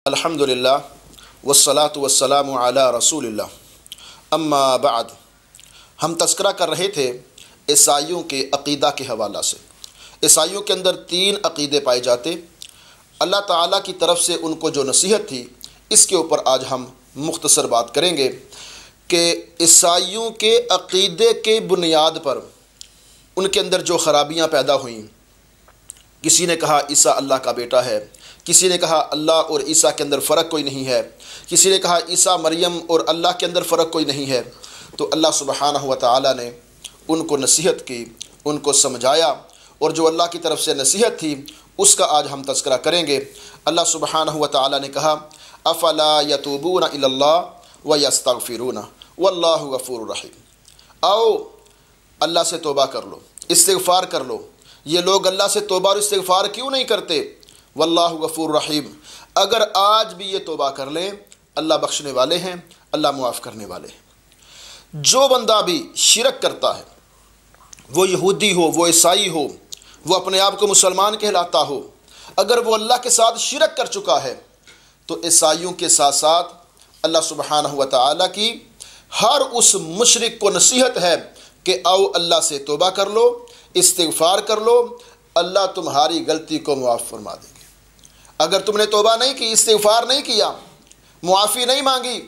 الحمدللہ والصلاة والسلام علی رسول اللہ، اما بعد۔ ہم تذکرہ کر رہے تھے عیسائیوں کے عقیدہ کے حوالہ سے۔ عیسائیوں کے اندر 3 عقیدے پائے جاتے، اللہ تعالیٰ کی طرف سے ان کو جو نصیحت تھی، اس کے اوپر آج ہم مختصر بات کریں گے کہ عیسائیوں کے عقیدے کے بنیاد پر ان کے اندر جو خرابیاں پیدا ہوئیں۔ کسی نے کہا عیسیٰ اللہ کا بیٹا ہے، کسی نے کہا اللہ اور عیسیٰ کے اندر فرق کوئی نہیں ہے، کسی نے کہا عیسیٰ مریم اور اللہ کے اندر فرق کوئی نہیں ہے۔ تو اللہ سبحانہ و تعالیٰ نے ان کو نصیحت کی، ان کو سمجھایا، اور جو اللہ کی طرف سے نصیحت تھی اس کا آج ہم تذکرہ کریں گے۔ اللہ سبحانہ و تعالیٰ نے کہا افلا یتوبون الی اللہ ویستغفرون واللہ غفور رحیم۔ آؤ اللہ سے توبہ کر لو، استغفار کر لو۔ یہ لوگ اللہ سے توبہ اور استغفار کیوں نہیں کرتے؟ واللہ غفور رحیم۔ اگر آج بھی یہ توبہ کر لیں، اللہ بخشنے والے ہیں، اللہ معاف کرنے والے ہیں۔ جو بندہ بھی شرک کرتا ہے، وہ یہودی ہو، وہ عیسائی ہو، وہ اپنے آپ کو مسلمان کہلاتا ہو، اگر وہ اللہ کے ساتھ شرک کر چکا ہے تو عیسائیوں کے ساتھ ساتھ اللہ سبحانہ و تعالیٰ کی ہر اس مشرک کو نصیحت ہے کہ آؤ اللہ سے توبہ کر لو، استغفار کر لو، اللہ تمہاری غلطی کو معاف فرما دیں گے۔ اگر تم نے توبہ نہیں کی، استغفار نہیں کیا، معافی نہیں مانگی،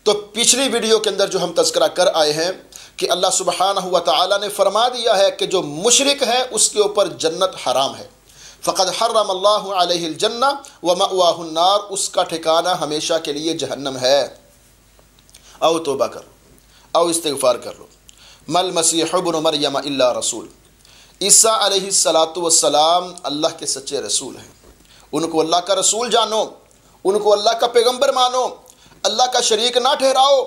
تو پچھلی ویڈیو کے اندر جو ہم تذکرہ کر آئے ہیں کہ اللہ سبحانہ و تعالیٰ نے فرما دیا ہے کہ جو مشرک ہے اس کے اوپر جنت حرام ہے۔ فقد حرم اللہ علیہ الجنہ ومأواہ النار، اس کا ٹھکانہ ہمیشہ کے لیے جہنم ہے۔ او توبہ کرو، او استغفار کر لو۔ مل مسیح ابن مریم الا رسول، عیسیٰ علیہ السلام اللہ کے سچے رسول ہیں۔ ان کو اللہ کا رسول جانو، ان کو اللہ کا پیغمبر مانو، اللہ کا شریک نہ ٹھہراؤ۔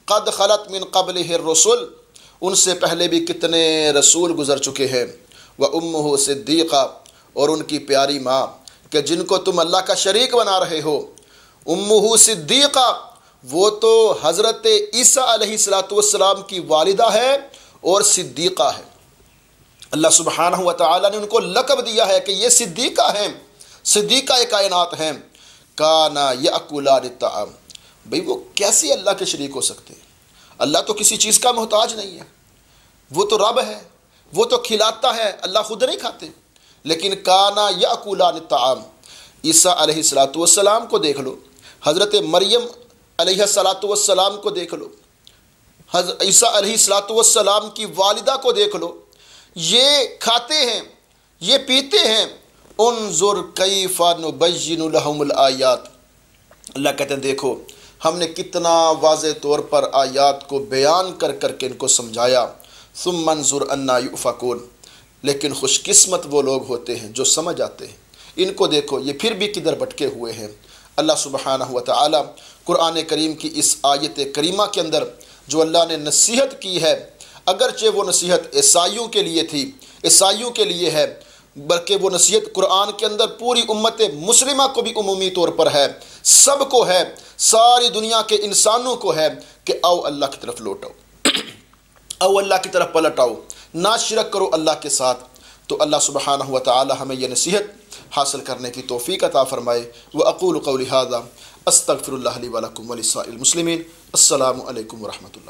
قد خلت من قبلہ الرسل، ان سے پہلے بھی کتنے رسول گزر چکے ہیں۔ وامہ صدیقہ، اور ان کی پیاری ماں کہ جن کو تم اللہ کا شریک بنا رہے ہو، امہ صدیقہ، وہ تو حضرت عیسیٰ علیہ السلام کی والدہ ہے اور صدیقہ ہے۔ اللہ سبحانہ و تعالیٰ نے ان کو لقب دیا ہے کہ یہ صدیقہ ہیں، صدیقہ کائنات ہیں۔ کانا یاکلان الطعام، بھئی وہ کیسے اللہ کے شریک ہو سکتے ہیں؟ اللہ تو کسی چیز کا محتاج نہیں ہے، وہ تو رب ہے، وہ تو کھلاتا ہے، اللہ خود نہیں کھاتے۔ لیکن کانا یاکلان الطعام، عیسیٰ علیہ السلام کو دیکھ لو، حضرت مریم علیہ السلام کو دیکھ لو، عیسیٰ علیہ السلام کی والدہ کو دیکھ لو، یہ کھاتے ہیں، یہ پیتے ہیں۔ انظر کیف نبین لہم الآیات، اللہ کہتے ہیں دیکھو ہم نے کتنا واضح طور پر آیات کو بیان کر کر کے ان کو سمجھایا۔ ثم انظر انا یؤفکون، لیکن خوش قسمت وہ لوگ ہوتے ہیں جو سمجھ آتے ہیں۔ ان کو دیکھو یہ پھر بھی کدھر بھٹکے ہوئے ہیں۔ اللہ سبحانہ و تعالی قرآن کریم کی اس آیت کریمہ کے اندر جو اللہ نے نصیحت کی ہے، اگرچہ وہ نصیحت عیسائیوں کے لیے تھی، عیسائیوں کے لیے ہے، بلکہ وہ نصیحت قرآن کے اندر پوری امت مسلمہ کو بھی عمومی طور پر ہے، سب کو ہے، ساری دنیا کے انسانوں کو ہے کہ آؤ اللہ کی طرف لوٹو، آؤ اللہ کی طرف پلٹ آؤ، نہ شرک کرو اللہ کے ساتھ۔ تو اللہ سبحانہ و تعالی ہمیں یہ نصیحت حاصل کرنے کی توفیق عطا فرمائے۔ وأقول قولی ھذا استغفر اللہ لی ولکم ولسائر المسلمین۔ السلام علیکم ورحمۃ اللہ۔